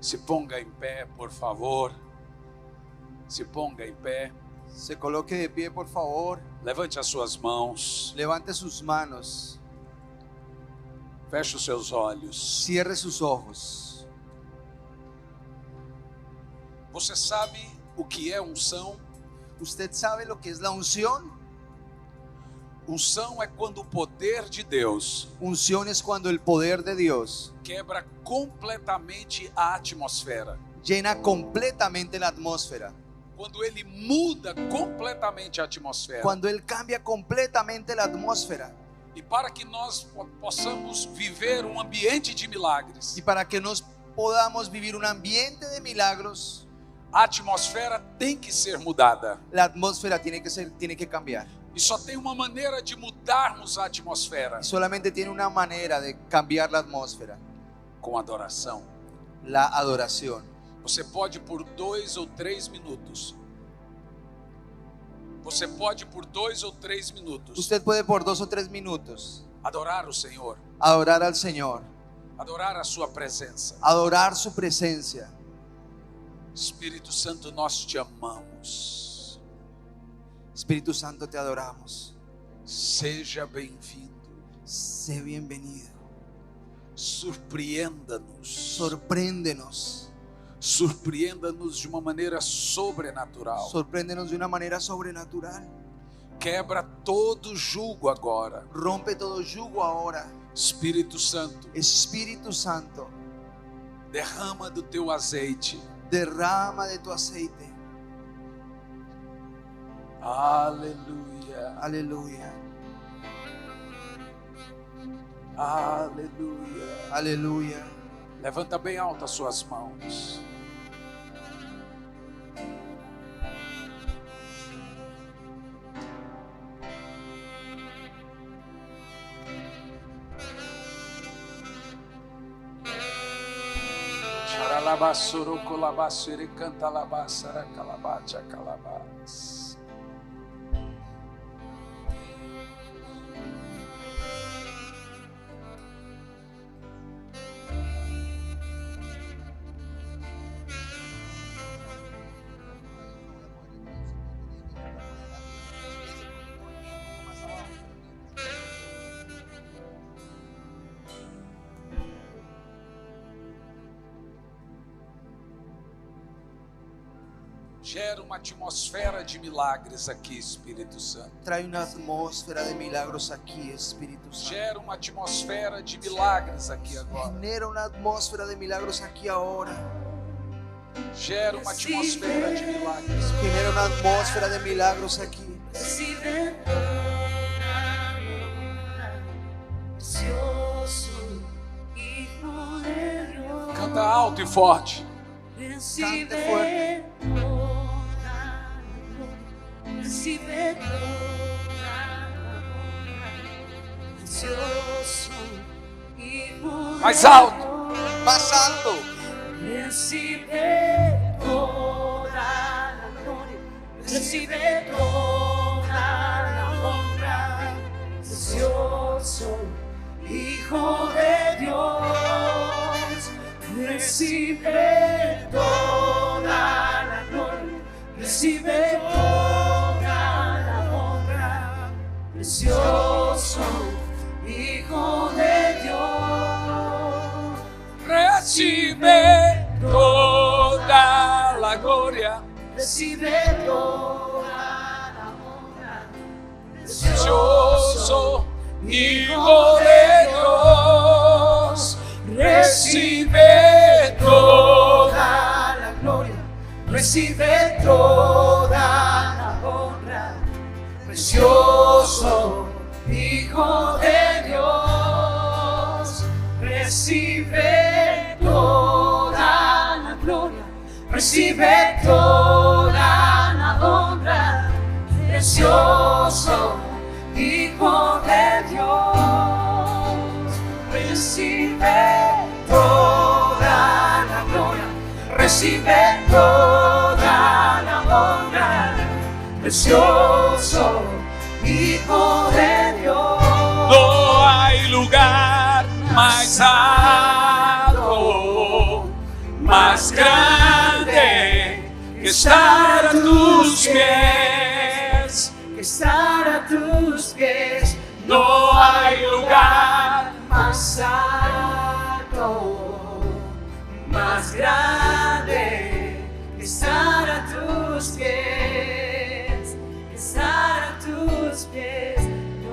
Se ponga em pé, por favor. Se ponga em pé. Se coloque de pie, por favor. Levante as suas mãos. Levante sus manos. Feche os seus olhos. Cierre sus ojos. Você sabe o que é unção? ¿Usted sabe lo que es la unción? Unção é quando o poder de Deus Unción es cuando el poder de Dios quebra completamente a atmosfera. llena completamente la atmósfera. Quando ele muda completamente a atmosfera. Cuando Él cambia completamente la atmósfera. E para que nós possamos viver um ambiente de milagres, Y para que nos podamos vivir un ambiente de milagros, a atmosfera tem que ser mudada. la atmósfera tiene que cambiar. E só tem uma maneira de mudarmos a atmosfera: Y solamente tiene una manera de cambiar la atmósfera: com adoração. la adoración. Você pode por 2 ou 3 minutos. Você pode por 2 ou 3 minutos Usted puede por 2 o 3 minutos adorar o Senhor, adorar al Señor, adorar a sua presença. adorar su presencia. Espírito Santo, nós te amamos. Espíritu Santo, te adoramos. Seja bem-vindo. Sé bienvenido. Surpreenda-nos. Sorpréndenos. Surpreenda-nos de uma maneira sobrenatural. Sorpréndenos de una manera sobrenatural. Quebra todo jugo agora. Rompe todo yugo ahora. Espírito Santo, Espíritu Santo, derrama do teu azeite. derrama de tu aceite. Aleluia. Aleluya. Aleluia. Aleluya. Levanta bem alto as suas mãos. Charalabassuru colabassuri canta labassara calabacha calabas. Gera uma atmosfera de milagres aqui, Espírito Santo. Trae una atmósfera de milagros aquí, Espíritu Santo. Gera uma atmosfera de milagres aqui agora. Genera una atmósfera de milagros aquí ahora. Gera uma atmosfera de milagres. Genera una atmósfera de milagros aquí. Recibe toda gloria, precioso Hijo de Dios. Canta alto e forte. Recibe Cante fuerte. toda gloria, recibe toda gloria, precioso Hijo Mais de alto. Dios. Más alto. Recibe toda la gloria, recibe toda la honra, precioso Hijo de Dios. Recibe toda la gloria, recibe toda la honra, precioso Hijo de Dios. Recibe toda la gloria. Recibe toda la honra, Precioso Hijo de Dios. Recibe toda la gloria, recibe toda la honra, precioso Hijo de Dios. Recibe toda la gloria, recibe toda la honra, precioso Hijo de Dios. Recibe toda la gloria, recibe toda la honra, precioso Hijo de Dios. No hay lugar más alto, más más grande que estar a tus pies. Que estar a tus pies. No hay lugar más alto, más grande que estar a tus pies. Que estar a tus pies.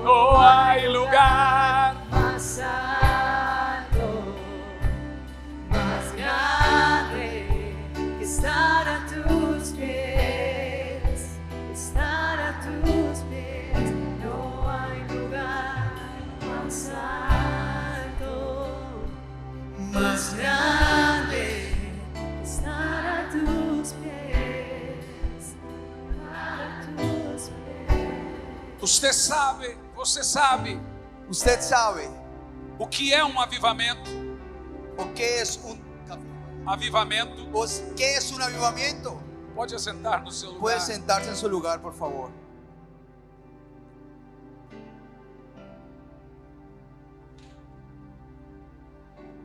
No hay lugar más alto, más grande que estar a tus pies, estar a tus pies. No hay lugar más alto, más grande que estar a tus pies, a tus pies. Você sabe Usted sabe o que é um avivamento? o qué es un Avivamento. ¿Qué es un avivamiento? Pode assentar no seu lugar. Puede sentarse en su lugar, por favor.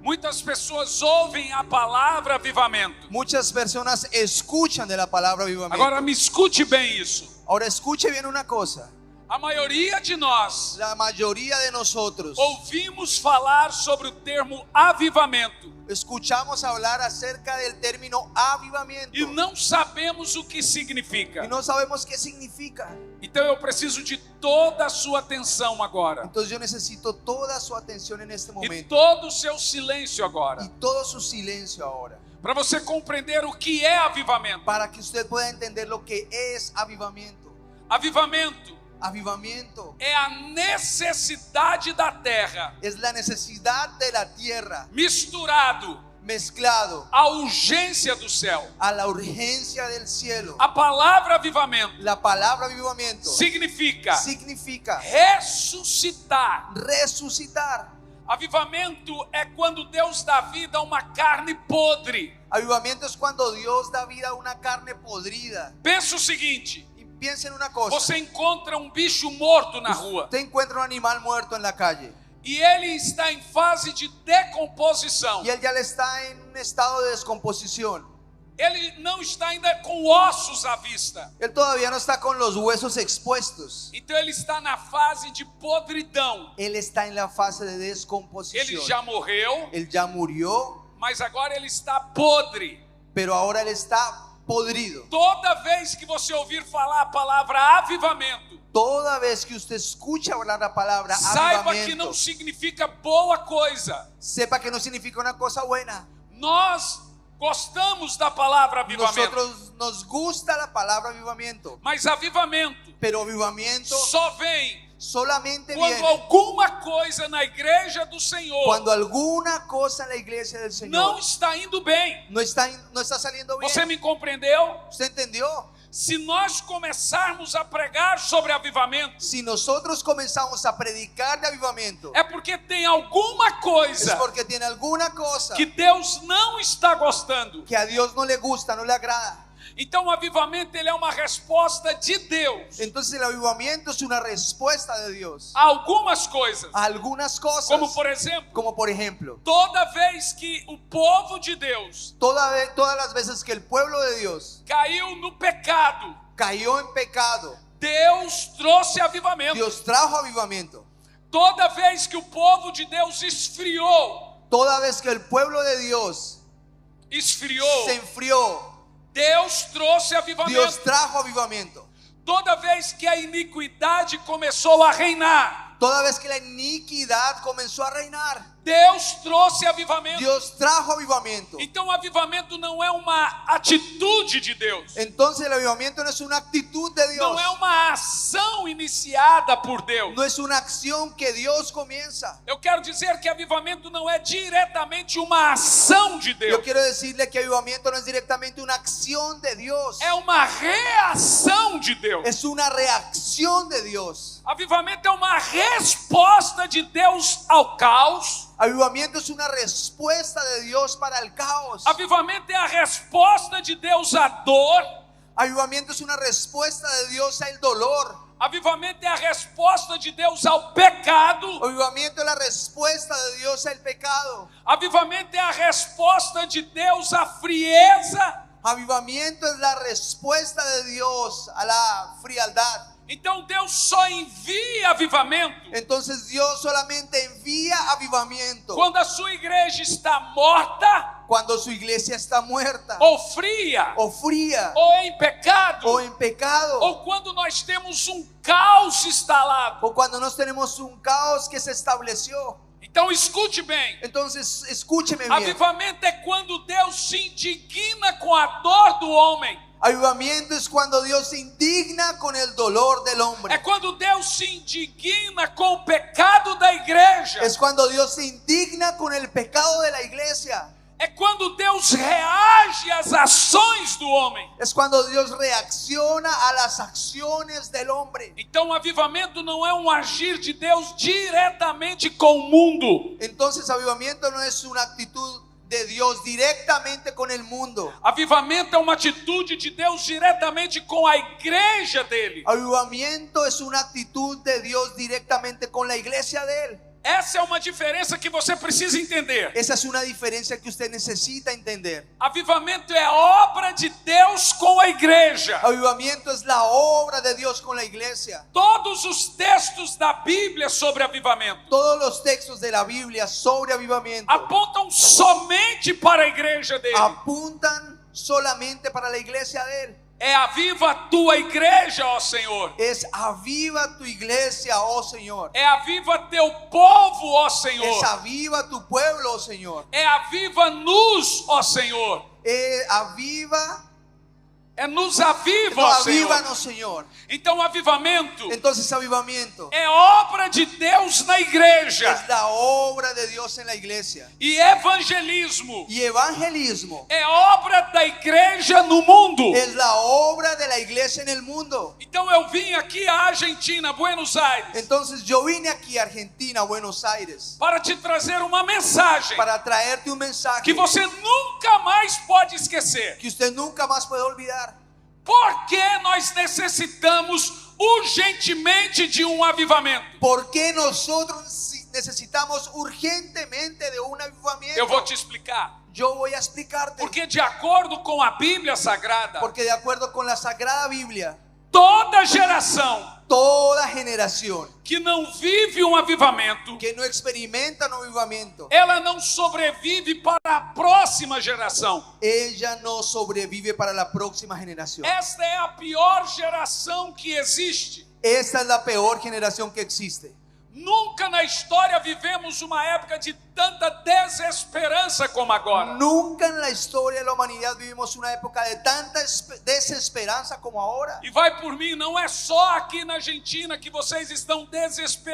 Muitas pessoas ouvem a palavra avivamento. Muchas personas escuchan de la palabra avivamiento. Agora me escute bem isso. Ahora escuche bien una cosa. A maioria de nós La mayoría de nosotros ouvimos falar sobre o termo avivamento escuchamos hablar acerca del término avivamiento e não sabemos o que significa. y no sabemos qué significa. Então eu preciso de toda a sua atenção agora Entonces yo necesito toda su atención en este e momento todo o seu silêncio y agora, todo su silencio ahora, para você compreender o que é avivamento. para que usted pueda entender lo que es avivamiento. Avivamento Avivamiento é a necessidade da terra es la necesidad de la tierra misturado mezclado à urgência do céu. a la urgencia del cielo. A palavra avivamento La palabra avivamiento significa significa ressuscitar. resucitar. Avivamento é quando Deus dá vida a uma carne podre. Avivamiento es cuando Dios da vida a una carne podrida. Pensa o seguinte: Y piensa en una cosa. você encontra um bicho morto na rua Usted encuentra un animal muerto en la calle e ele está em fase de decomposição. y él ya le está en un estado de descomposición. Ele não está ainda com ossos à vista. Él todavía no está con los huesos expuestos. Então ele está na fase de podridão. Él está en la fase de Ele descomposición. já morreu, Él ya murió, mas agora ele está podre. pero ahora él está podrido. Toda vez que você ouvir falar a palavra avivamento, Toda vez que usted escucha hablar la palabra saiba que avivamiento, não significa boa coisa. sepa que no significa una cosa buena. Nós gostamos da palavra avivamento, Nosotros nos gusta la palabra avivamiento, mas avivamento pero avivamiento só vem solamente quando viene alguma coisa na igreja do Senhor cuando alguna cosa en la iglesia del não Señor está indo bem. no está saliendo bien. Você me compreendeu? ¿Usted entendió? Se nós começarmos a pregar sobre avivamento, Si nosotros comenzamos a predicar de avivamiento, é porque tem alguma es coisa porque tiene alguna cosa que Deus não está gostando. que a Dios no le gusta, no le agrada. Então o avivamento ele é uma resposta de Deus Entonces el avivamiento es una respuesta de Dios a algumas coisas. a algunas cosas, Como por exemplo, toda vez que o povo de Deus todas las veces que el pueblo de Dios caiu no pecado, cayó en pecado, Deus trouxe avivamento. Dios trajo avivamiento. Toda vez que o povo de Deus esfriou, Toda vez que el pueblo de Dios se enfrió, Deus trouxe avivamento. Dios trajo avivamiento. Toda vez que a iniquidade começou a reinar, Toda vez que la iniquidad comenzó a reinar, Deus trouxe avivamento. Dios trajo avivamiento. Então o avivamento não é uma atitude de Deus, Entonces el avivamiento no es una actitud de Dios, não é uma ação iniciada por Deus. no es una acción que Dios comienza. Eu quero dizer que avivamento não é diretamente uma ação de Yo Deus, quiero decirle que avivamiento no es directamente una acción de Dios, é uma reação de Deus. es una reacción de Dios. Avivamento é uma resposta de Deus ao caos. Avivamiento es una respuesta de Dios para el caos. Avivamento é a resposta de Deus à dor. Avivamiento es una respuesta de Dios al dolor. Avivamento é a resposta de Deus ao pecado. Avivamiento es la respuesta de Dios al pecado. Avivamento é a resposta de Deus à frieza. Avivamiento es la respuesta de Dios a la frialdad. Então Deus só envia avivamento. Entonces Dios solamente envía avivamiento Quando a sua igreja está morta, cuando su iglesia está muerta ou fria, o fría ou em pecado, o en pecado ou quando nós temos um caos instalado. o cuando nos tenemos un caos que se estableció. Então escute bem. Entonces escúcheme bien. Avivamento é quando Deus se indigna com a dor do homem. Avivamiento es cuando Dios se indigna con el dolor del hombre. É quando Deus se indigna com o pecado da igreja. Es cuando Dios se indigna con el pecado de la iglesia. É quando Deus reage às ações do homem. Es cuando Dios reacciona a las acciones del hombre. Então o avivamento não é um agir de Deus diretamente com o mundo. Entonces avivamiento no es una actitud de Dios directamente con el mundo. Avivamento é uma atitude de Deus diretamente com a igreja dele. Avivamiento es una actitud de Dios directamente con la iglesia de él. Essa é uma diferença que você precisa entender. Esa es una diferencia que usted necesita entender. Avivamento é obra de Deus com a igreja. Avivamiento es la obra de Dios con la iglesia. Todos os textos da Bíblia sobre avivamento Todos los textos de la Biblia sobre avivamiento apontam somente para a igreja dele. apuntan solamente para la iglesia de él. É aviva a tua igreja, ó Senhor. Es aviva tu iglesia, oh Señor. É aviva teu povo, ó Es Senhor. aviva tu pueblo, oh Señor. É aviva-nos, ó Senhor. Aviva, É nos aviva, no, ó Senhor. avívanos, Señor. Então, avivamento Entonces avivamiento é obra de Deus na igreja. es la obra de Dios en la iglesia. E evangelismo Y evangelismo é obra da igreja no mundo. es la obra de la iglesia en el mundo. Então eu vim aqui à Argentina, Buenos Aires, Entonces yo vine aquí a Argentina, a Buenos Aires, para te trazer uma mensagem para traerte un mensaje que você nunca mais pode esquecer. que usted nunca más puede olvidar. Por que nós necessitamos urgentemente de um avivamento? ¿Por qué nosotros necesitamos urgentemente de un avivamiento? Eu vou te explicar. Yo voy a explicarte. Porque de acordo com a Bíblia Sagrada, Porque de acuerdo con la Sagrada Biblia, toda geração toda generación que não vive um avivamento, que no experimenta un avivamiento, ela não sobrevive para a próxima geração. ella no sobrevive para la próxima generación. Esta é a pior geração que existe. Esta es la peor generación que existe. Nunca na história vivemos uma época de tanta desesperança como agora. Nunca en la historia de la humanidad vivimos una época de tanta desesperanza como ahora. E vai por mim, não é só aqui na Argentina que vocês estão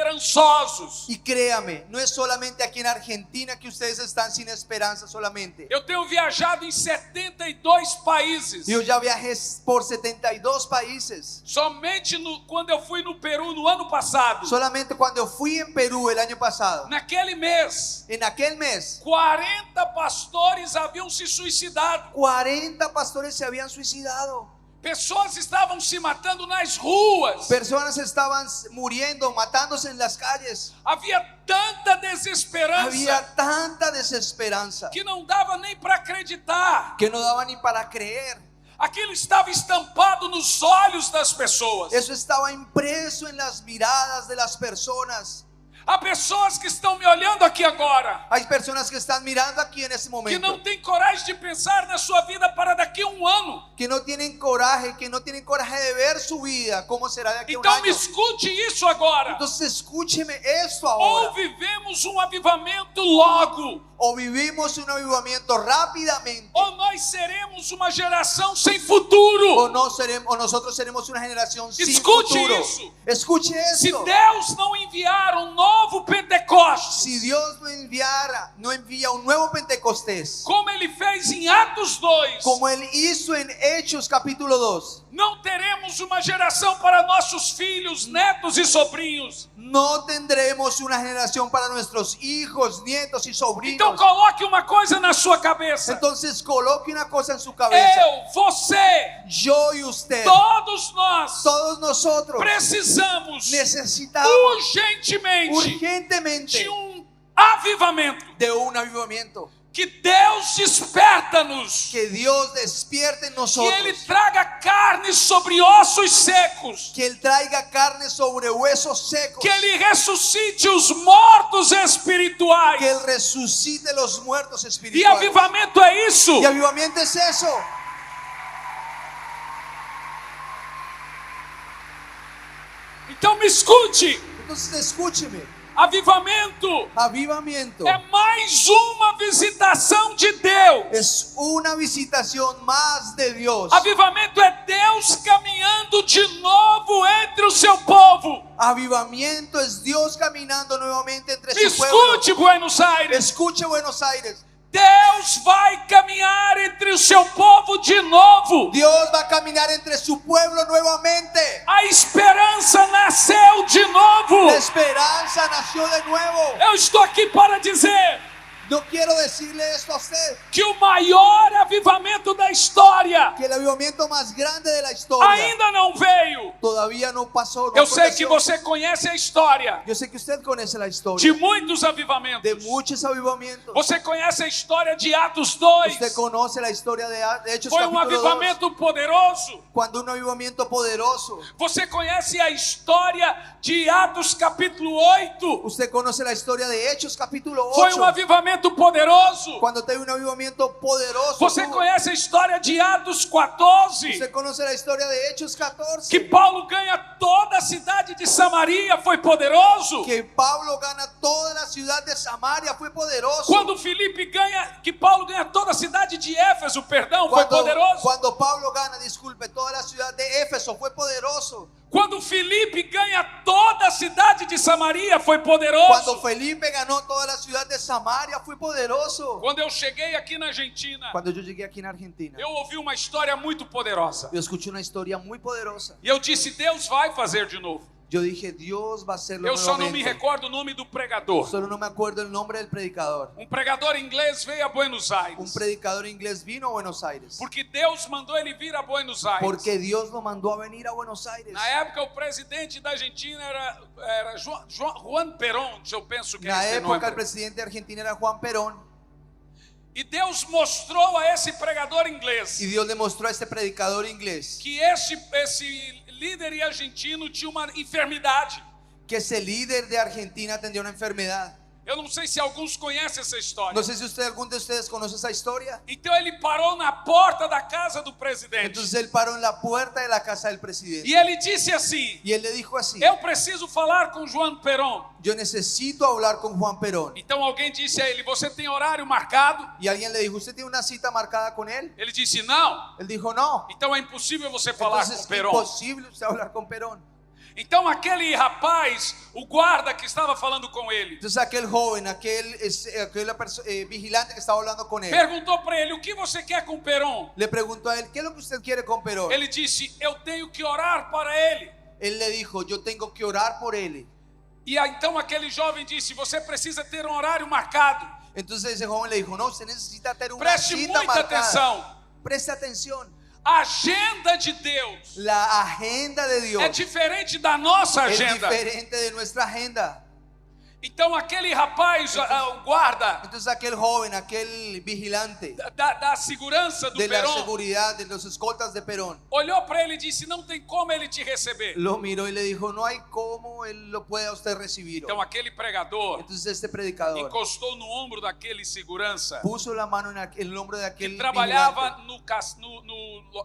desesperançosos. Y créame, no es solamente aquí en Argentina que ustedes están sin esperanza solamente. Eu tenho viajado em 72 países. Yo ya viajé por 72 países. Somente quando eu fui no Peru no ano passado, Solamente cuando yo fui en Perú el año pasado, naquele mês, en aquel mes, 40 pastores haviam se suicidado. 40 pastores se habían suicidado. Pessoas estavam se matando nas ruas. Personas estaban muriendo, matándose en las calles. Havia tanta desesperança Había tanta desesperanza que não dava nem para acreditar. que no daba ni para creer. Aquilo estava estampado nos olhos das pessoas. Eso estaba impreso en las miradas de las personas. Há pessoas que estão me olhando aqui agora, Hay personas que están mirando aquí en ese que momento, não têm coragem de pensar na sua vida para daqui a um ano. que no tienen coraje de ver su vida, cómo será de aquí a un Então me año. escute isso agora. Entonces escúcheme esto Ou ahora. vivemos um avivamento logo, O vivimos un avivamiento rápidamente, ou nós seremos uma geração sem futuro. o nosotros seremos una generación sin Escuche futuro. isso. Escuche Se esto. Deus não enviar um novo Pentecostes, Si Dios no envía un nuevo Pentecostés, como Ele fez em Atos 2, como Él hizo en Hechos capítulo 2, Não teremos uma geração para nossos filhos, netos e sobrinhos. No tendremos una generación para nuestros hijos, nietos y Então sobrinos. coloque uma coisa na sua cabeça. Entonces coloque una cosa en su cabeza. Eu, você, Yo y usted, todos nós todos nosotros precisamos necesitamos urgentemente urgentemente de avivamento. de un avivamiento. Que Deus desperta-nos. Que Dios despierte en Que nosotros. Ele traga carne sobre ossos secos. Que Él traiga carne sobre huesos secos. Que Ele ressuscite os mortos espirituais. Que Él resucite los muertos E espirituales. avivamento é isso. Y avivamiento es eso. Então me escute. Entonces escúcheme. Avivamento Avivamiento é mais uma visitação de Deus. es una visitación más de Dios. Avivamento é Deus caminhando de novo entre o seu povo. Avivamiento es Dios caminando nuevamente entre su pueblo. Escute, Buenos Aires. Escuche, Buenos Aires. Deus vai caminhar entre o seu povo de novo. Dios va a caminar entre su pueblo nuevamente. A esperança nasceu de novo. La esperanza nació de nuevo. Eu estou aqui para dizer No quiero decirle esto a usted, que o maior avivamento da história que el avivamiento más grande de la historia ainda não veio. todavía no pasó. No Eu sei que aconteció. você conhece a história Yo sé que usted conoce la de historia muitos de avivamentos. muchos avivamientos. Você conhece a história de Atos 2. Usted conoce la historia de Hechos Foi um capítulo 2, avivamento poderoso. cuando un avivamiento poderoso. Você conhece a história de Atos capítulo 8. Usted conoce la historia de Hechos capítulo Foi 8, um avivamento poderoso. cuando teve un avivamiento poderoso. Você conhece a história de Atos 14. Usted conoce la historia de Hechos 14, Que Paulo ganha toda a cidade de Samaria. Foi poderoso. que Pablo gana toda la ciudad de Samaria, fue poderoso. Quando Filipe ganha, que Paulo ganha toda a cidade de Éfeso, perdão, foi poderoso. Cuando Pablo gana, disculpe, toda la ciudad de Éfeso, fue poderoso. Quando Filipe ganha toda a cidade de Samaria, foi Cuando poderoso. Felipe ganó toda la ciudad de Samaria, fue poderoso. Quando eu cheguei aqui na Argentina, Cuando yo llegué aquí en Argentina, eu ouvi uma história muito poderosa. yo escuché una historia muy poderosa. E eu disse, Deus vai fazer de novo. Yo dije, Dios va a hacerlo Eu só não me nuevamente. recordo o nome do pregador. Solo no me acuerdo el nombre del predicador. Um pregador inglês veio a Buenos Un Aires. predicador inglés vino a Buenos Aires. Porque Deus mandou ele vir a Buenos Aires. Porque Dios lo mandó a venir a Buenos Aires. Na época, o presidente da Argentina era Juan Perón, eu penso que En la é esse época el nome. presidente de Argentina era Juan Perón. E Deus mostrou a esse pregador inglês Y Dios le mostró a este predicador inglés que esse líder argentino tinha uma enfermidade. que ese líder de Argentina tendría una enfermedad. Eu não sei se alguns conhecem essa história. No sé si alguno de ustedes conoce esa historia. Então ele parou na porta da casa do presidente. Entonces él paró en la puerta de la casa del presidente. E ele disse assim: Y él le dijo así: eu preciso falar com Juan Perón. yo necesito hablar con Juan Perón. Então alguém disse a ele: você tem horário marcado? Y alguien le dijo: ¿usted tiene una cita marcada con él? Ele disse: não. Él dijo: no. Então é impossível você falar Entonces com es Perón. imposible usted hablar con Perón. Então aquele rapaz, o guarda que estava falando com ele, Entonces aquel joven, aquel vigilante que estaba hablando con él, perguntou para ele: o que você quer com Perón? le preguntó a él: ¿qué es lo que usted quiere con Perón? Ele disse: eu tenho que orar para ele. Él le dijo: yo tengo que orar por él. E então aquele jovem disse: você precisa ter um horário marcado. Entonces ese joven le dijo: no, usted necesita tener una Preste cita muita marcada. atenção. Preste atención. A agenda de Deus La agenda de Dios é diferente da nossa es agenda. diferente de nuestra agenda. Então aquele rapaz, o guarda Entonces aquel joven, aquel vigilante da segurança do de la Perón, seguridad, de los escoltas de Perón, olhou para ele e disse: não tem como ele te receber. lo miró y le dijo: no hay cómo él lo pueda usted recibir. Então aquele pregador Entonces este predicador encostou no ombro daquele segurança puso la mano en el hombro de aquel que trabalhava vigilante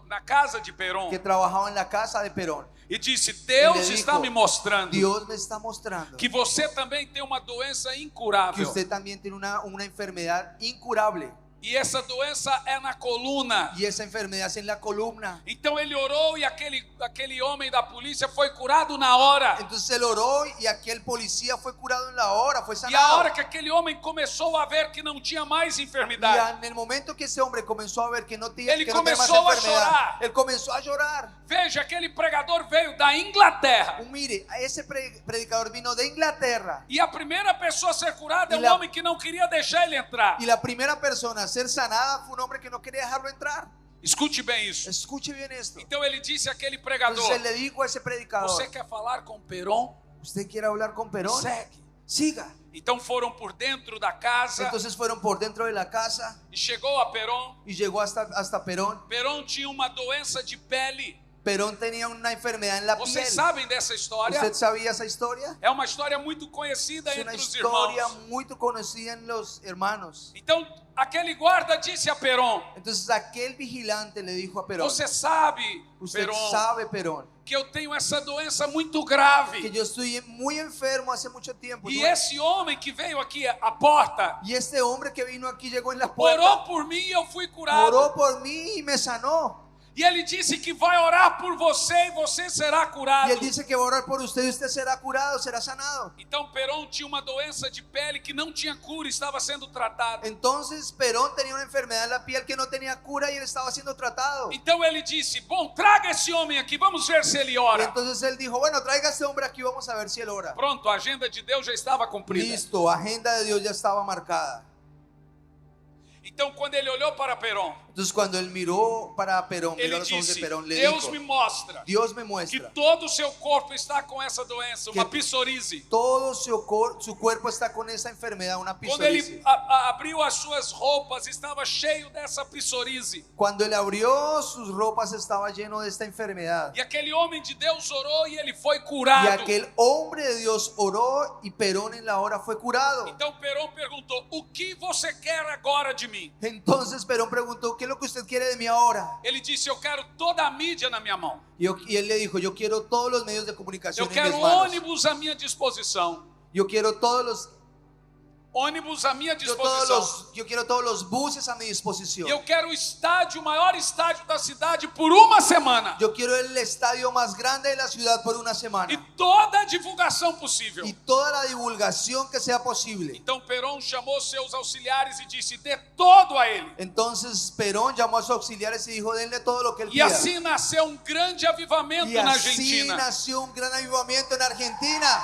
na casa de Perón que trabajaba en la casa de Perón. e disse: Deus Ele está dijo, me mostrando Dios me está mostrando que você também tem uma doença que incurável. usted también tiene una enfermedad incurable. E essa doença é na coluna. y esa enfermedad es en la columna. Então ele orou e aquele homem da polícia foi curado na hora. Entonces él oró y aquel policía fue curado en la hora, fue E a sanado. hora que aquele homem começou a ver que não tinha mais Y enfermidade, en el momento que ese hombre comenzó a ver que no tenía, Él que no tenía más comenzó a enfermedad, llorar. él comenzó a llorar. veja, aquele pregador veio da Inglaterra. Mire, ese predicador vino de Inglaterra. E a primeira pessoa a ser curada é E um la- homem que não queria deixar ele entrar. Y la primera persona a ser sanada fue un hombre que no quería dejarlo entrar. Escute bem isso. Escuche bien esto. Então ele disse àquele Entonces pregador: él le dijo a ese predicador: você quer falar com Perón? ¿usted quiere hablar con Perón? Segue. Siga. Então foram por dentro da casa Entonces fueron por dentro de la casa e chegou a Perón. y llegó hasta Perón. Perón tinha uma doença de pele. Perón tenía una enfermedad en la piel. Vocês sabem dessa história? ¿Usted sabía esa historia? É uma história muito conhecida Es una entre os historia irmãos. muy conocida en los hermanos. Então aquele guarda disse a Perón: Entonces aquel vigilante le dijo a Perón: você sabe, usted Perón, sabe, Perón, que eu tenho essa doença muito grave. que yo estoy muy enfermo hace mucho tiempo. E esse homem que veio aqui à porta Y este hombre que vino aquí llegó en la puerta, orou por mim e eu fui curado. oró por mí y me sanó. E ele disse que vai orar por você e você será Y curado. él dice que va a orar por usted y usted será curado, será sanado. Então Perón tinha uma doença de pele que não tinha cura e estava sendo tratado. Entonces Perón tenía una enfermedad en la piel que no tenía cura y él estaba siendo tratado. Então ele disse: bom, traga esse homem aqui, vamos ver se ele Y ora. entonces él dijo: bueno, traiga a este hombre aquí, vamos a ver si él ora. Pronto, a agenda de Deus já estava cumprida. Listo, agenda de Dios ya estaba marcada. Então quando ele olhou para Perón, Entonces cuando él miró para Perón, miró ele a los ojos de disse: Perón, le Deus dijo: me mostra Dios me que muestra todo o seu corpo está com essa doença, uma Que- psoríase. todo su cuerpo está con esa enfermedad, una Quando ele psoríase. abriu as suas roupas, estava cheio dessa psoríase. Cuando él abrió sus ropas estaba lleno de esta enfermedad. E aquele homem de Deus orou e ele foi Y curado. aquel hombre de Dios oró y Perón en la hora fue curado. Então Perón perguntou: o que você quer agora de mim? Entonces Perón preguntó: ¿qué es lo que usted quiere de mí ahora? Ele disse: eu quero toda a mídia na minha mão. Y él le dijo: yo quiero todos los medios de comunicación Eu en quero mis manos. ônibus à minha disposição. Yo quiero todos los Ônibus à minha disposição. yo quiero todos los buses a mi disposición. E eu quero o estádio, o maior estádio da cidade por uma semana. Yo quiero el estadio más grande de la ciudad por una E semana. toda a divulgação possível. Y toda la divulgación que sea posible. Então Perón chamou seus auxiliares e disse: dê todo a ele. Entonces Perón llamó a sus auxiliares y dijo: denle todo lo que él E quiera. assim nasceu um grande avivamento Y na así Argentina. nació un gran avivamiento en Argentina.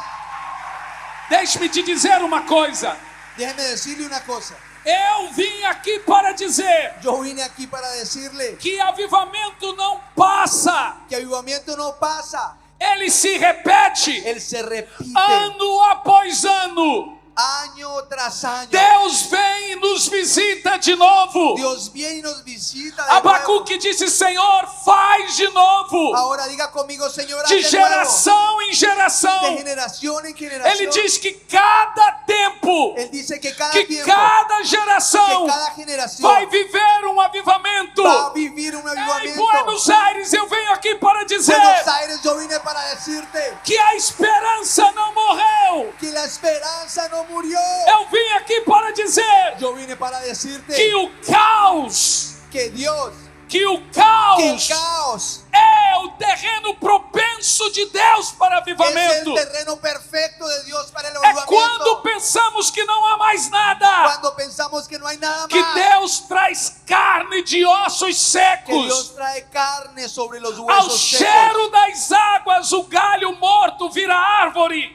Deixe-me te dizer uma coisa. Déjeme decirle una cosa. Eu vim aqui para dizer Yo vine aquí para decirle que avivamento não passa, que avivamiento no pasa, ele se repete él se repite ano após ano. año tras año. Deus vem e nos visita de novo. Dios viene y nos visita de nuevo. Abacuque disse: Senhor, faz de novo, Ahora diga conmigo: Señor, haz de de nuevo, geração em geração. de generación en generación. Ele diz que cada tempo, Él dice que cada que tiempo, cada que geração cada generación vai viver um avivamento. va a vivir un Em avivamiento. Buenos Aires eu venho aqui para dizer Buenos Aires, yo vine para decirte que a esperança não morreu. que la esperanza no murió. Eu vim aqui para dizer Yo vine para decirte que o caos, que Dios, que o que el caos caos é o terreno propenso de Deus para es el avivamento. terreno perfecto de Dios para el É quando avivamiento. pensamos que não há mais nada, Cuando pensamos que no hay nada que más, Deus traz carne de ossos que Dios secos. trae carne sobre los Ao huesos secos. cheiro das águas, o galho morto vira árvore.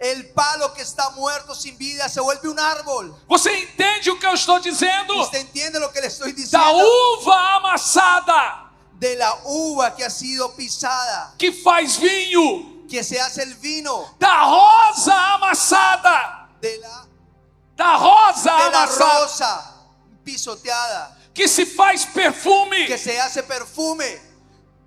El palo que está muerto sin vida se vuelve un árbol. Você entende o que eu estou dizendo? ¿Usted entiende lo que le estoy Da diciendo? uva amassada De la uva que ha sido pisada, que faz vinho, que se hace el vino, da rosa amassada, de la amassada rosa pisoteada, que se faz perfume, que se hace perfume,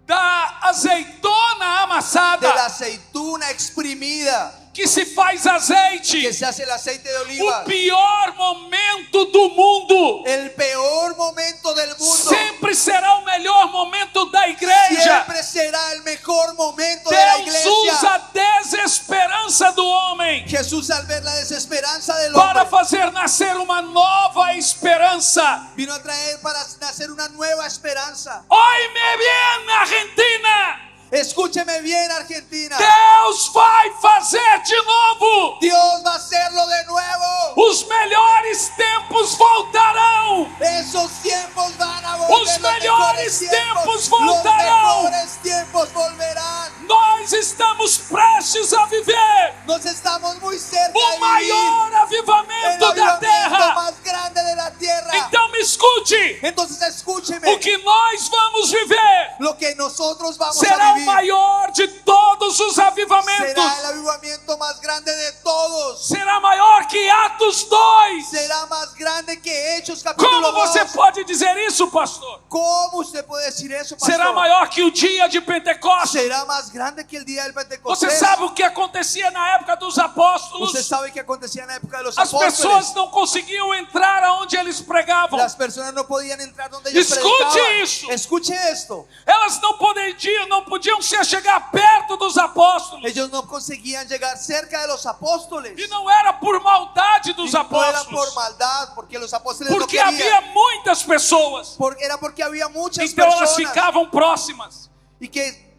da azeitona de la amassada aceituna exprimida, que se faz azeite. que se hace el aceite de O oliva. pior momento do mundo El peor momento del mundo sempre será o melhor momento da igreja. siempre será el mejor momento de la Deus iglesia. usa a desesperança do homem Jesús, al ver la desesperanza del para hombre, fazer nascer uma nova esperança. esperança. Vino a traer para nacer una nueva esperanza. Oye-me bien, Argentina. Escúcheme bien, Argentina. Deus vai fazer de novo. Dios va a hacerlo de nuevo. Os melhores tempos voltarão. Esos tiempos van a volver. Os melhores tempos voltarão. Los mejores tiempos volverán. Nós estamos prestes a viver Nos estamos muy cerca o de vivir maior el avivamento da avivamiento terra. más grande de la tierra. Então me escute. Entonces O escúcheme. que nós vamos viver Lo que nosotros vamos será a o vivir maior de todos os será el avivamentos. avivamiento más grande de todos. Será maior que Atos 2. Será más grande que Hechos capítulo Como 2. você pode dizer isso, pastor? ¿Cómo usted puede decir eso, pastor? Será maior que o dia de Pentecostes. Será más grande que el día del Pentecostés. Você sabe o que acontecia na época dos apóstolos? Usted sabe que acontecía en la época de los As apóstoles. pessoas não conseguiam entrar aonde eles pregavam. Las personas no podían entrar donde ellos Escuche predicaban. isso. Escuche esto. Elas não podiam se chegar perto dos apóstolos. Ellos no conseguían llegar cerca de los apóstoles. E não era por maldade dos Y no era por apóstolos. maldad, porque los apóstoles Porque no havia querían. muitas pessoas. Era porque había muchas Então elas personas ficavam próximas. y que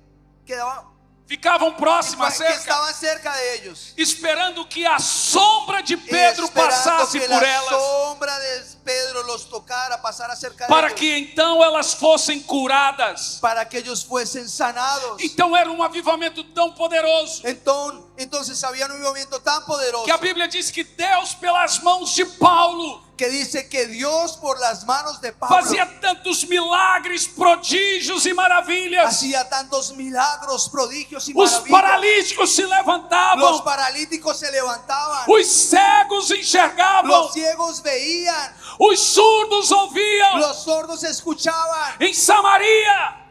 quedaban, Ficavam próximas, que cerca, estaban cerca de ellos. esperando que a sombra de Pedro Esperando passasse que por la elas, sombra de Pedro los tocara, pasara cerca de para ellos, que então elas fossem curadas. para que ellos fuesen sanados. Então era um avivamento tão poderoso Entonces había un avivamiento tan poderoso que a Bíblia diz que Deus, pelas mãos de Paulo, que dice que Dios por las manos de Pablo fazia tantos milagres, prodígios e maravilhas. hacía tantos milagros, prodigios y Os maravillas. paralíticos se Los levantavam, paralíticos se levantaban, os cegos enxergavam, los ciegos veían, os surdos ouviam. los sordos escuchaban. Em Samaria,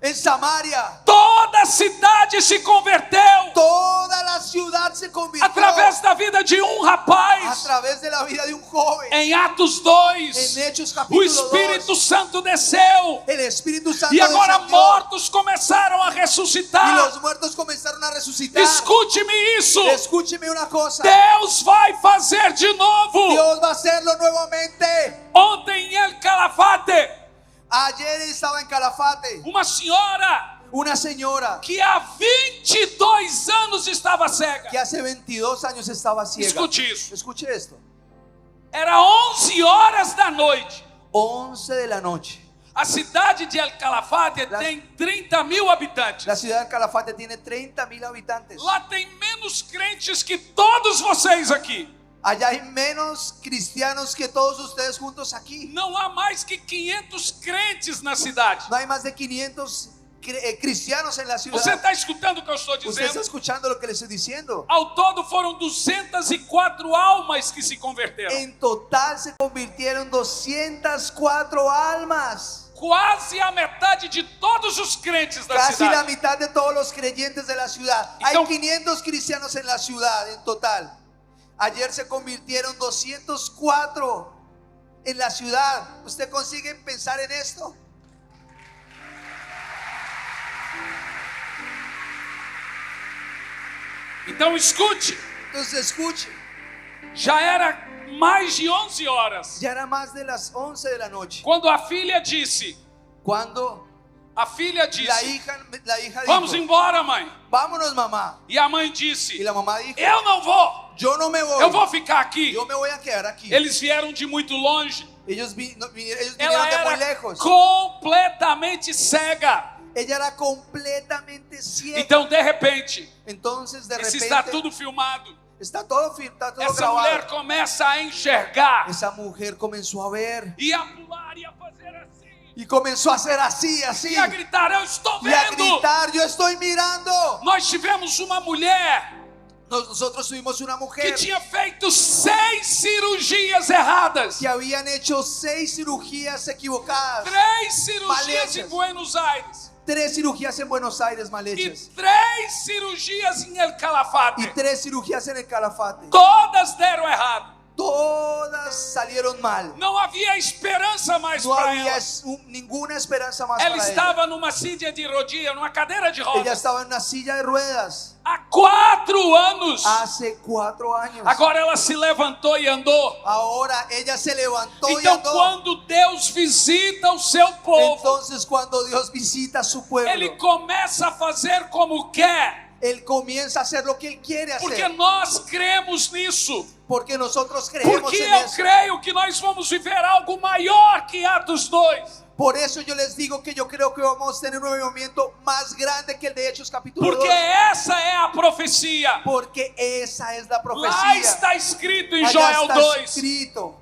En Samaria, toda a cidade se converteu toda la ciudad se convirtió através da vida de um a rapaz. través de la vida de un joven. Em Atos 2, En Hechos o capítulo Espírito 2, Santo desceu el Espíritu Santo e agora descendió mortos começaram a y ressuscitar. los muertos comenzaron a resucitar. Escute-me isso. Escúcheme una cosa. Deus vai fazer de novo. Dios va a hacerlo nuevamente. Ontem em El Calafate, Ayer estaba en Calafate uma senhora una señora que há 22 anos estava cega. que hace 22 años estaba ciega. Escute isso. Escuche esto. Era 11 horas da noite. 11 de la noche. A cidade de El Calafate tem 30 mil habitantes. La ciudad de Calafate tiene 30,000 habitantes. Lá tem menos crentes que todos vocês aqui. Allá hay menos cristianos que todos ustedes juntos aquí. Não há mais que 500 crentes na cidade. No hay más de 500 cristianos en la ciudad. Você está escutando o que eu estou ¿Usted está dizendo? escuchando lo que le estoy diciendo? Ao todo foram 204 almas que se converteram. En total se convirtieron 204 almas. Quase a metade de todos os crentes da Casi la cidade. mitad de todos los creyentes de la ciudad. Hay Entonces- 500 cristianos en la ciudad en total. Ayer se convirtieron 204 en la ciudad. ¿Usted consigue pensar en esto? Então escute, Entonces escuche, já era mais de 11 horas ya era más de las 11 de la noche. quando a filha disse, Cuando a filha la disse, hija vamos dijo, embora, mãe. vámonos mamá. E a mãe Y disse, la mamá dijo, eu não vou, yo no me voy. eu vou ficar aqui. Yo me voy a quedar aquí. Eles vieram de muito longe. Ellos vinieron Ela de muy era lejos. completamente cega. Ella era completamente ciega. Então, de repente, Entonces, de isso repente, está tudo filmado. está todo Essa grabado. mulher começa a enxergar Esa mujer comenzó a ver e a pular e a fazer assim. y comenzó a hacer así, así, E a gritar, eu estou y a vendo. gritar, yo estoy mirando. Nós tivemos uma mulher Nosotros tuvimos una que mujer tinha feito 6 cirurgias erradas. que habían hecho 6 cirugías equivocadas, 3 cirurgias Mal em hechas. Buenos Aires 3 cirugías en Buenos Aires mal e hechas 3 cirurgias em El y Calafate. 3 cirugías en el Calafate. Todas deram errado. todas salieron mal. Não havia esperança mais No para había ela. ninguna esperanza más Ela para ella. estava numa silla de rodilha, numa cadeira de Ella rodas, estaba en una silla de ruedas há 4 anos. hace 4 años. Agora ela se levantou e andou. Ahora ella se levantó y Então, andó. quando Deus visita o seu povo, Entonces cuando Dios visita a su pueblo, Ele começa a fazer como quer, Él comienza a hacer lo que Él quiere porque hacer. nós cremos nisso. Porque nosotros creemos Porque en eu eso. creio que nós vamos viver algo maior que Atos 2. Por eso yo les digo que yo creo que vamos a tener un avivamiento más grande que el de Hechos capítulo 2. Porque essa é a profecia. Porque esa es la Lá profecía. está escrito em Allá Joel está 2. escrito.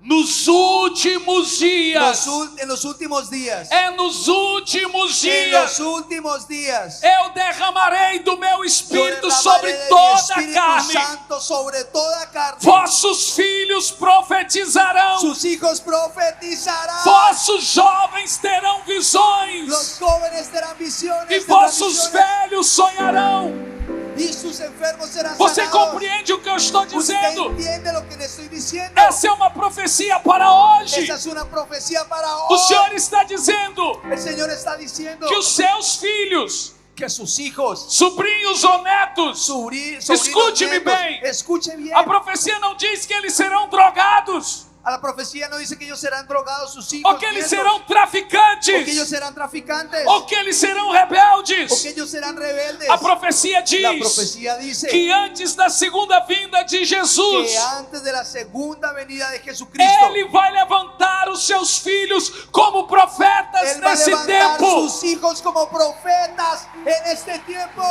Nos últimos dias. En los últimos días. É nos últimos En dias. los últimos días. Eu derramarei do meu Yo Espírito derramaré sobre de mi toda a Espíritu carne. Santo sobre toda carne. Vossos filhos profetizarão. Sus hijos profetizarán. Vossos jovens terão visões. Los jóvenes tendrán visiones. E tendrán vossos visiones, velhos sonharão. y sus enfermos serán Você sanados. compreende o que eu estou Usted dizendo? entiende lo que le estoy diciendo. Essa é uma profecia para hoje. Esa es una profecía para O hoy. Senhor está dizendo El Señor está diciendo que os seus filhos, que sus hijos, sobrinhos ou netos, sobrinos, Escúcheme nietos, bem. escuche bien. a profecia não diz que eles serão drogados, A la profecía no dice que ellos serán drogados, sus hijos, ou que eles nietos, serão o que ellos traficantes, serán traficantes, ou que eles serão o que rebeldes. ellos serán rebeldes. A profecia La diz profecía dice que antes da segunda vinda de Jesus, que antes de la segunda venida de Jesucristo, Ele vai levantar os seus filhos como profetas Él va a nesse levantar tempo. sus hijos como profetas en este tiempo.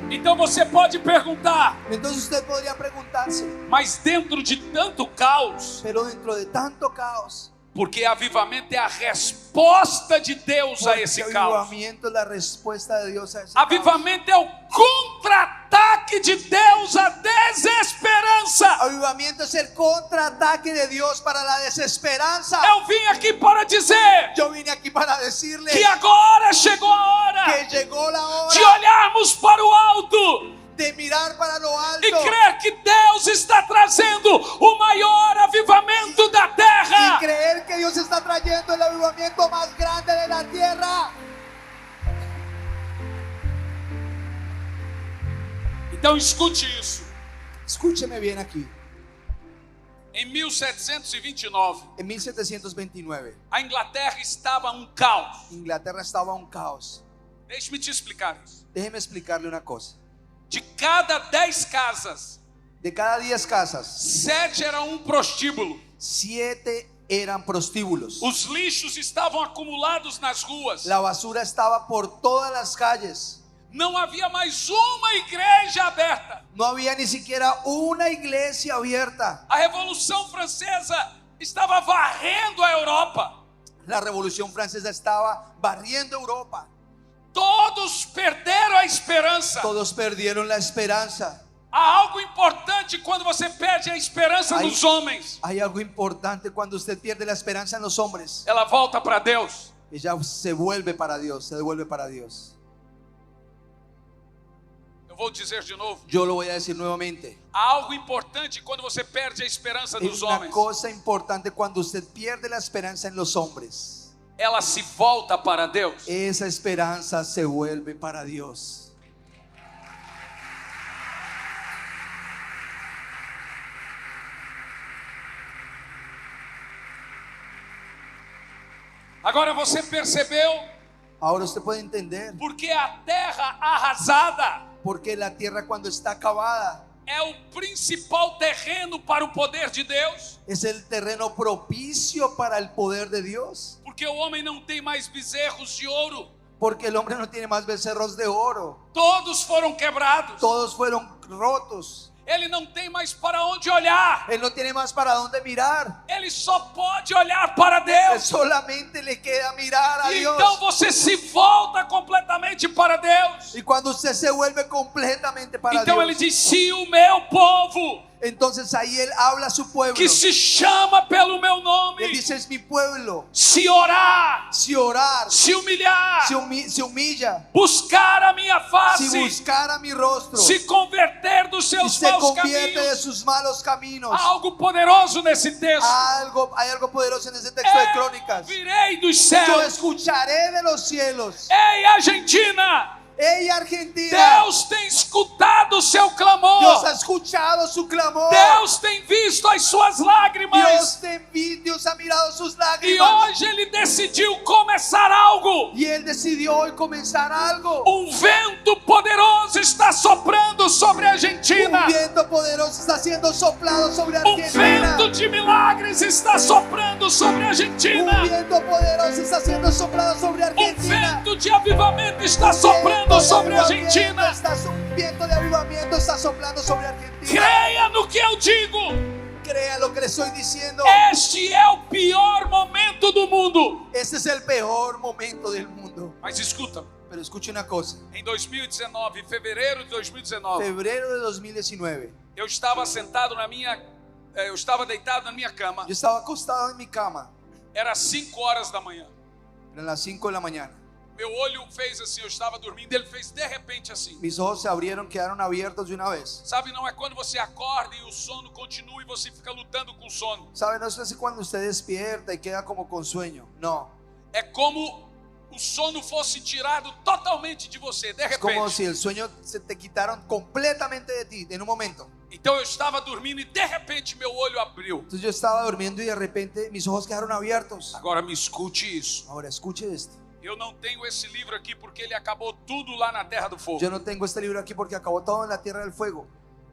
Então você pode perguntar, Entonces usted podría preguntarse, mas dentro de tanto caos, pero dentro de tanto caos, porque avivamento é a resposta de Deus a esse porque caos. avivamiento es la respuesta de Dios a ese caos. Avivamento é o contra-ataque de Deus à desesperança. Avivamiento es el contraataque de Dios para la desesperanza. Eu vim aqui para dizer Yo vine aquí para decirle que agora chegou a hora que llegó la hora de olharmos para o alto de mirar para lo alto e crer que Deus está trazendo o maior avivamento da y terra. creer que Dios está trayendo el avivamiento más grande de la tierra. Então escute isso. Escúcheme bien aquí. Em 1729, En 1729, a Inglaterra estava um caos. Inglaterra estaba un caos. Deixe-me te explicar isso. Déjeme explicarle una cosa. De cada 10 casas, De cada 10 casas, 7 eram um prostíbulo. 7 eran prostíbulos. Os lixos estavam acumulados nas ruas. La basura estaba por todas las calles. Não havia mais uma igreja aberta. No había ni siquiera una iglesia abierta. A Revolução Francesa estava varrendo a Europa. La Revolución Francesa estaba barriendo Europa. Todos perderam a esperança. Todos perdieron la esperanza. Há algo importante quando você perde a esperança Aí- nos homens. Hay algo importante cuando usted pierde la esperanza en los hombres. Ela volta para Deus. Ella se vuelve para Dios, se devuelve para Dios. Eu vou dizer de novo. Yo lo voy a decir nuevamente. Há algo importante quando você perde a esperança Es nos una homens. cosa importante cuando usted pierde la esperanza en los hombres. Ela se volta para Deus. Esa esperanza se vuelve para Dios. Agora você percebeu Ahora usted puede entender porque a terra arrasada porque la tierra cuando está acabada é o principal terreno para o poder de Deus. es el terreno propicio para el poder de Dios. Porque o homem não tem mais bezerros de ouro. Porque el hombre no tiene más becerros de oro. Todos foram quebrados. Todos fueron rotos. Ele não tem mais para onde olhar. Él no tiene más para dónde mirar. Ele só pode olhar para Él Deus. solamente le queda mirar a Dios. Então você se volta completamente para Deus. Y cuando usted se vuelve completamente para Então Dios, ele diz: se o meu povo Entonces ahí Él habla a su pueblo. que se chama pelo meu Él nome, dice, es mi pueblo. se orar, Si orar, se humilhar, se humilla, buscar a minha si face, buscara mi rostro, se converter dos si seus se maus convierte de caminhos. sus malos caminos. Há algo poderoso nesse texto. Hay algo poderoso en ese texto de Eu Crónicas. virei dos Yo céus. escucharé de los cielos. Ei, Argentina, Ey, Argentina, Deus tem escutado o seu Dios clamor. ha escuchado su clamor. Deus tem visto as suas lágrimas. Dios ha mirado sus E lágrimas. hoje Ele decidiu começar algo. Y Él decidió hoy comenzar algo. Vento poderoso está soprando sobre a Un Argentina. viento poderoso está siendo soplado sobre Argentina. Vento de milagres está soprando sobre a Un Argentina. viento poderoso está siendo soplado sobre Argentina. Vento de avivamento está soprando sobre a Argentina. Un viento de avivamiento está soplando sobre Argentina. Creia no que eu digo. Crea lo que le estoy diciendo. Este é o pior momento do mundo. Este es el peor momento del mundo. Mas escuta, Pero escuche una cosa. em 2019, em fevereiro de 2019, Febrero de 2019. eu estava eu estava deitado na minha cama. Yo estaba acostado en mi cama. Era 5 horas da manhã. Eran las 5 de la mañana. Meu olho fez assim, eu estava dormindo, ele fez de repente assim. Mis ojos se abrieron, quedaron abiertos de una vez. Sabe, não é quando você acorda e o sono continua e você fica lutando com o sono. ¿Saben? No es así cuando usted despierta y queda como con sueño. No. É como o sono fosse tirado totalmente de você, de Es como repente. si el sueño se te quitaron completamente de ti en un momento. Então eu estava dormindo e de repente meu olho abriu. Entonces yo estaba durmiendo y de repente mis ojos quedaron abiertos. Agora me escute isso. Ahora escuche esto. Eu não tenho esse livro aqui porque ele acabou tudo lá na Terra do Fogo. Yo no tengo este libro aquí porque acabó todo en la Tierra del Fuego.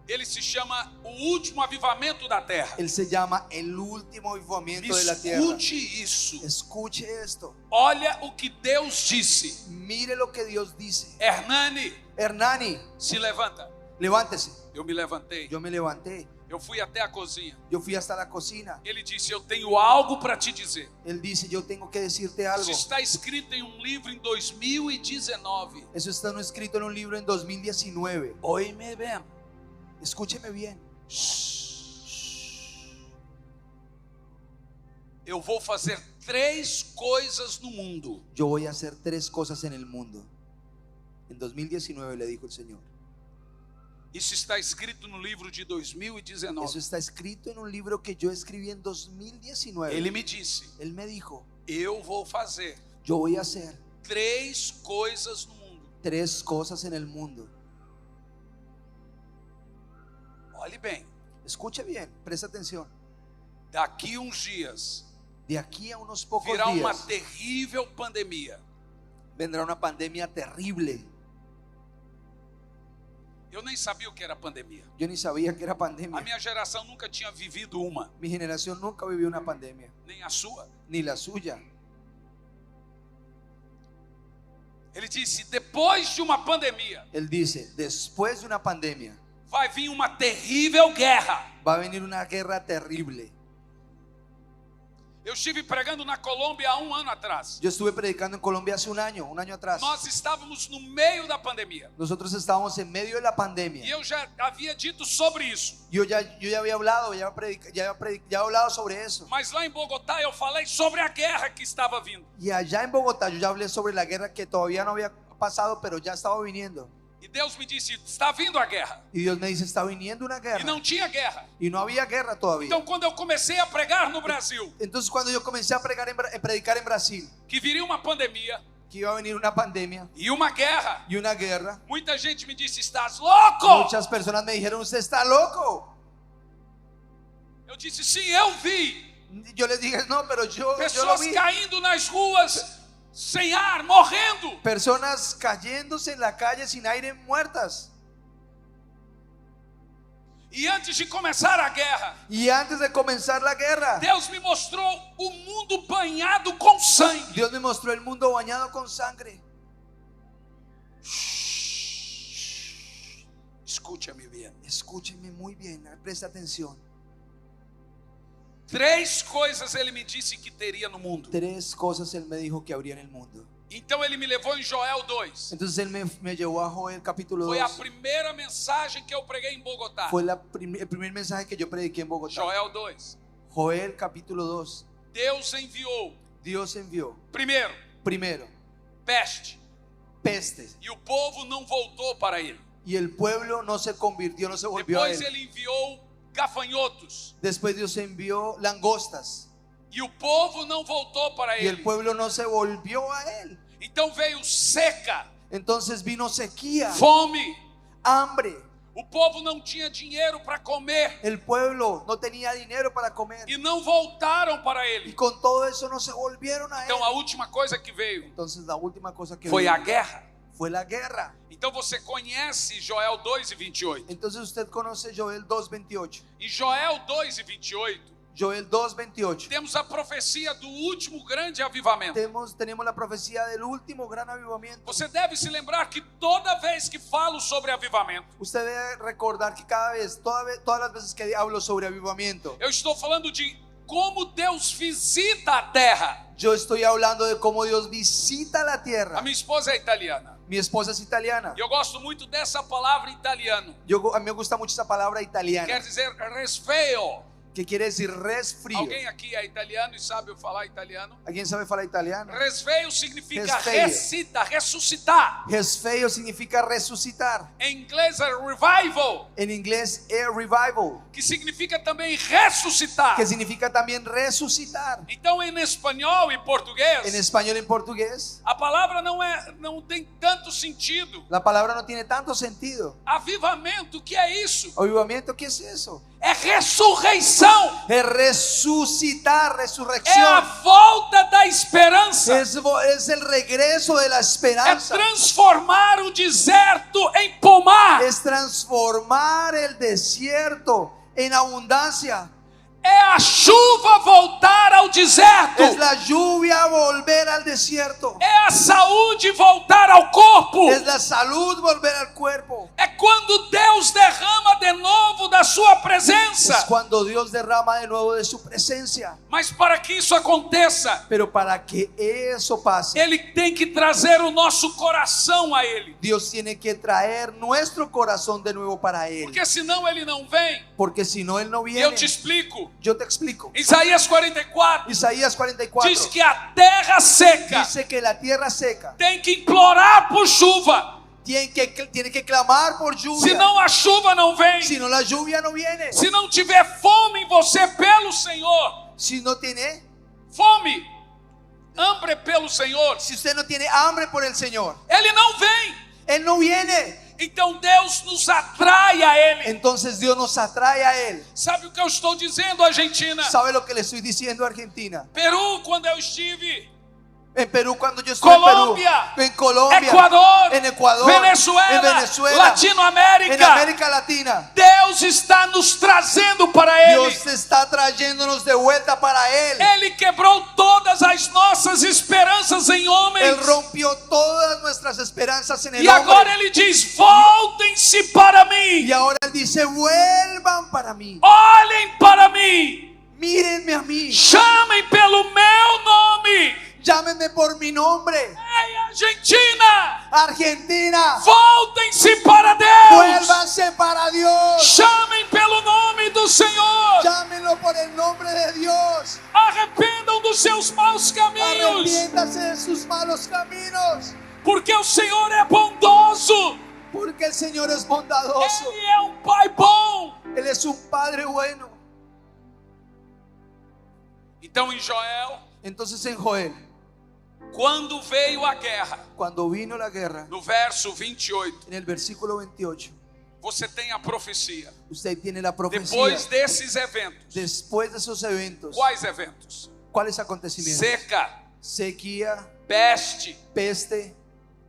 Ele se chama O Último Avivamento da Terra. Él se llama El Último Me Avivamiento de la Tierra. escute isso. Escuche esto. Olha o que Deus disse. Mire lo que Dios dice. Hernani, Hernani, se levanta. levántese. Eu me levantei. Yo me levanté. Eu fui até a cozinha. Yo fui hasta la cocina. Ele disse: eu tenho algo para te dizer. Él dice, yo tengo que decirte algo. Isso está escrito em um livro em 2019. Eso está escrito en un libro en 2019. Oíme bem. Escúcheme bien. Eu vou fazer 3 coisas no mundo. Yo voy a hacer 3 cosas en el mundo. En 2019 le dijo el Señor. Isso está escrito no livro de 2019. Eso está escrito en un libro que yo escribí en 2019. Ele me disse: Él me dijo, eu vou fazer yo voy a hacer 3 coisas no mundo. 3 cosas en el mundo. Olhe bem, Escuche bien, presta atención. daqui uns dias De aquí a unos pocos virá uma días terrível pandemia. vendrá una pandemia terrible. Eu nem sabia o que era pandemia. Yo ni sabía que era A pandemia. minha geração nunca tinha vivido uma, Mi generación nunca vivió una pandemia, nem a sua. ni la suya. Ele disse: depois de uma pandemia, Él dice, después de una pandemia vai vir uma terrível guerra. va a venir una guerra terrible. Eu estive pregando na Colômbia há 1 ano atrás. Yo estuve predicando en Colombia hace un año atrás. Nós estávamos no meio da pandemia. Nosotros estábamos en medio de la E pandemia. eu já havia dito sobre isso. Yo ya había hablado, ya había hablado sobre eso. Mas lá em Bogotá eu falei sobre a guerra que estava vindo. Y allá en Bogotá yo ya hablé sobre la guerra que todavía no había pasado, pero ya estaba viniendo. E Deus me disse: está vindo a guerra. Y Dios me dice, está viniendo una E guerra. não tinha guerra. Y no había guerra todavía. Então quando eu comecei a pregar no Brasil Entonces cuando yo comencé a predicar en Brasil, que viria uma pandemia que iba a venir una pandemia e uma guerra, y una guerra, muita gente me disse: estás louco? muchas personas me dijeron, usted está loco. Eu disse: sim, eu vi. Yo les dije, no, pero yo lo Pessoas vi. caindo nas ruas sem ar, morrendo. Personas cayéndose en la calle sin aire, muertas. E antes de começar a guerra, Y antes de comenzar la guerra, Deus me mostrou o mundo banhado com sangue. Dios me mostró el mundo bañado con sangre. Escute-me bem. Escúcheme muy bien, presta atención. 3 coisas ele me disse que teria no mundo. 3 cosas Él me dijo que habría en el mundo. Então ele me levou em Joel 2. Entonces él me llevó a Joel capítulo Foi a 2. primeira mensagem que eu preguei em Bogotá. Fue el primer mensaje que yo prediqué en Bogotá. Joel 2. Joel capítulo 2. Deus enviou, Dios envió primeiro, peste. e o povo não voltou para ele. Y el pueblo no se convirtió, no se volvió a Depois él. ele enviou gafanhotos, Después Dios envió langostas. e o povo não voltou para Y el ele. pueblo no se volvió a él. Então veio seca, Entonces vino sequía, fome. hambre. O povo não tinha dinheiro para comer El pueblo no tenía dinero para comer. e não voltaram para Y ele. con todo eso no se volvieron a él. Então a última coisa que veio Entonces la última cosa que foi vino a guerra. fue la guerra. Então você conhece Joel 2:28. Entonces usted conoce Joel 2:28. Em Joel 2:28 Joel 2:28. temos a profecia do último grande avivamento. Tenemos la profecía del último gran avivamiento. Você deve se lembrar que toda vez que falo sobre avivamento, Usted debe recordar que todas las veces que hablo sobre avivamiento, eu estou falando de como Deus visita a terra. yo estoy hablando de cómo Dios visita la A tierra. minha esposa é italiana. Mi esposa es italiana. E eu gosto muito dessa palavra italiano. A mí me gusta mucho esa palabra italiana, Quer dizer resfeo. que quiere decir resfrío. Alguém aqui é italiano e sabe falar italiano? ¿Alguien sabe falar italiano? Resveio significa Resveio. ressuscitar. Resfeo significa resucitar. Em inglês é revival, En inglés es revival, que significa também ressuscitar. que significa también resucitar. Então, em espanhol e português, En español y en portugués, a palavra não tem tanto sentido. la palabra no tiene tanto sentido. Avivamento, o que é isso? Avivamiento, ¿qué es eso? É ressurreição. Es resucitar, É a resurrección. volta da esperança. Es el regreso de la É esperanza. transformar o deserto em pomar. Es transformar el desierto en abundancia. É a chuva voltar ao deserto. Es la lluvia volver al desierto. É a saúde voltar ao corpo. Es la salud volver al cuerpo. É quando Deus derrama de novo da sua Es presença. cuando Dios derrama de nuevo de su presencia. Mas para que isso aconteça, Pero para que eso pase, Ele tem que trazer o nosso coração a Ele. Dios tiene que traer nuestro corazón de nuevo para Él. Porque senão Ele não vem. Porque si no, Él no E viene. eu te explico. Yo te explico. Isaías 44 Isaías 44 diz que a terra seca dice que la tierra seca tem que implorar por chuva. tiene que clamar por lluvia. Senão a chuva não vem. Si no, la lluvia no viene. Se não tiver fome em você pelo Senhor, Si no tiene, fome, hambre pelo Senhor, si usted no tiene hambre por el Señor, Ele não vem. Él no viene. Então Deus nos atrai a Ele. Entonces Dios nos atrae a Él. Sabe o que eu estou dizendo, Argentina? ¿Sabe lo que le estoy diciendo a Argentina? Peru, quando eu estive, En Perú, cuando yo estuve Colômbia, en Perú, en Colombia, Equador, en Ecuador, Venezuela, en Venezuela, Latinoamérica, en América Latina, Deus está nos trazendo para Ele. Dios está trayéndonos de vuelta para Él. Ele quebrou todas as nossas esperanças em homens. Él rompió todas nuestras esperanzas en el E agora hombre. Ele diz: voltem-se para mim, Y ahora Él dice, vuelvan para mí, olhem para mim, mírenme a mí, chamem pelo meu nome. llámenme por mi nombre. Ei, Argentina, Argentina, voltem-se para Deus. vuélvanse para Dios. Chamem pelo nome do Senhor. Llámenlo por el nombre de Dios. Arrependam dos seus maus caminhos, Arrepiéntase de sus malos caminos, porque o Senhor é bondoso. porque el Señor es bondadoso. Ele é um Pai bom. Él es un Padre bueno. Então, em Joel, Entonces en Joel, quando veio a guerra, cuando vino la guerra, no verso 28, en el versículo 28, você tem a profecia. usted tiene la profecía. Depois desses eventos, Después de esos eventos, quais eventos? ¿cuáles acontecimientos? Seca, Sequía, peste, peste,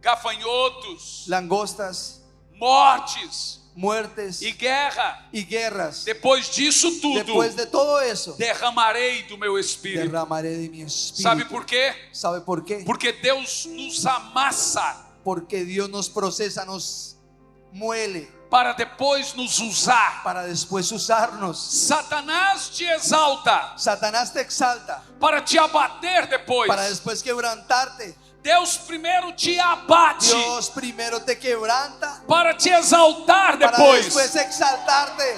gafanhotos, langostas, mortes muertes e guerra. y guerras. Depois disso tudo, Después de todo eso, derramarei do meu espírito. derramaré de mi espíritu. Sabe por quê? ¿Sabe por qué? Porque Deus nos amassa Porque Dios nos procesa, nos muele para depois nos usar. para después usarnos. Satanás te exalta Satanás te exalta para te abater depois. para después quebrantarte. Deus primeiro te abate Dios primero te quebranta para te exaltar para depois. después exaltarte.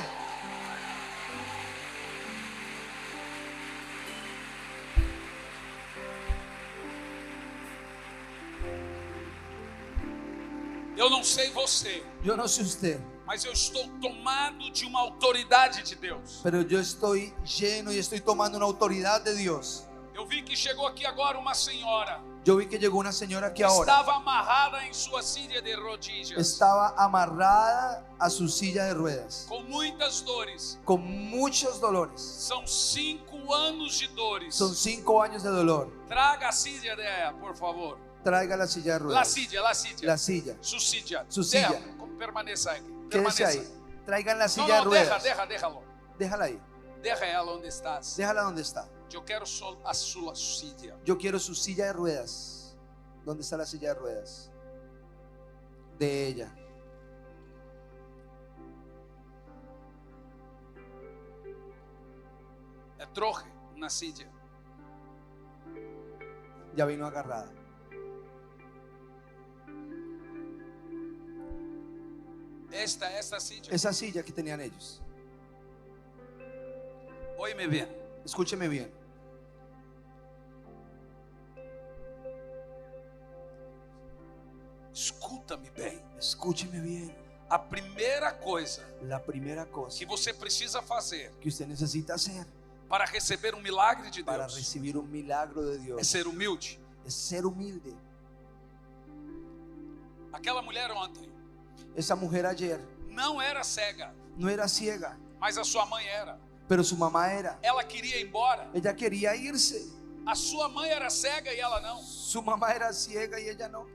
Eu não sei você, Yo no sé usted, mas eu estou tomado de uma autoridade de Deus. pero yo estoy lleno y estoy tomando una autoridad de Dios. Eu vi que chegou aqui agora uma senhora. Yo vi que llegó una señora que ahora Estava amarrada em sua silla de rodillas, estaba amarrada a su silla de ruedas, com muitas dores. con muchos dolores. São 5 anos de dores. Son 5 años de dolor. Traga a silla dela, por favor. Traiga la silla de La ruedas. silla, la silla. La silla. Su silla. Su silla. Deja, permaneça aí. Quédese Permaneça. ahí. Traigan la Não, silla de não, ruedas. déjalo. Déjala ahí. Deja ela onde estás. Déjala donde está. Eu quero só a sua silla. Yo quiero su silla de ruedas. ¿Dónde está la silla de ruedas? De ella. É troje na silla. Ya vino agarrada. Esta silla. Esa silla que tenían ellos. Oi-me bem. Escúcheme bien. Escuta-me bem. Escúcheme bien. A primeira coisa La primera cosa que você precisa fazer que usted necesita hacer para receber um milagre de para Deus recibir un milagro de é Dios ser humilde. es ser humilde. Aquela mulher ontem Esa mujer ayer não era cega, no era ciega, mas a sua mãe era. pero su mamá era. Ela queria ir embora. Ella quería irse. A sua mãe era cega e ela não. Su mamá era ciega y ella no.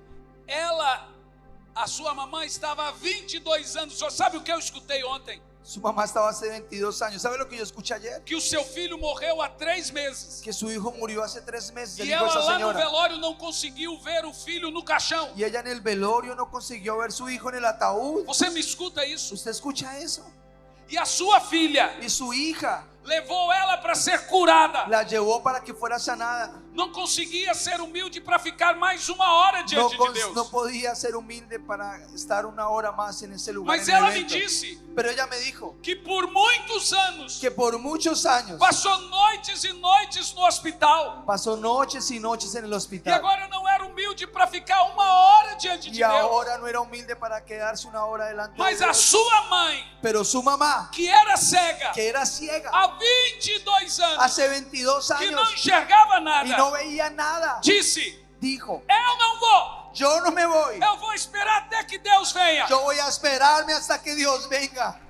A sua mamãe estava há 22 anos. Só sabe o que eu escutei ontem? Su mamá estaba hace 22 años. ¿Sabe lo que yo escuché ayer? Que o seu filho morreu há 3 meses. Que su hijo murió hace 3 meses. E Dijo ela esa lá no señora. velório não conseguiu ver o filho no caixão. Y ella en el velorio no consiguió ver su hijo en el ataúd. Você me escuta isso? ¿Usted escucha eso? E a sua filha Y su hija levou ela para ser curada. la llevó para que fuera sanada. Não conseguia ser humilde para ficar mais 1 hora No, diante de Deus. no podía ser humilde para estar 1 hora más en ese lugar. Mas en el ela me evento. disse Pero ella me dijo que por muitos anos que por muchos años passou noites e noites no hospital. pasó noches y noches en el E hospital. agora não era humilde para ficar 1 hora diante de Y Deus. ahora no era humilde para quedarse 1 hora delante de Mas a Dios. sua mãe, Pero su mamá, que era cega que era ciega há 22 anos, hace 22 que não años enxergava y nada, no veía nada, disse: dijo: eu não vou, yo no me voy, eu vou esperar até que Deus venha. yo voy a esperarme hasta que Dios venga.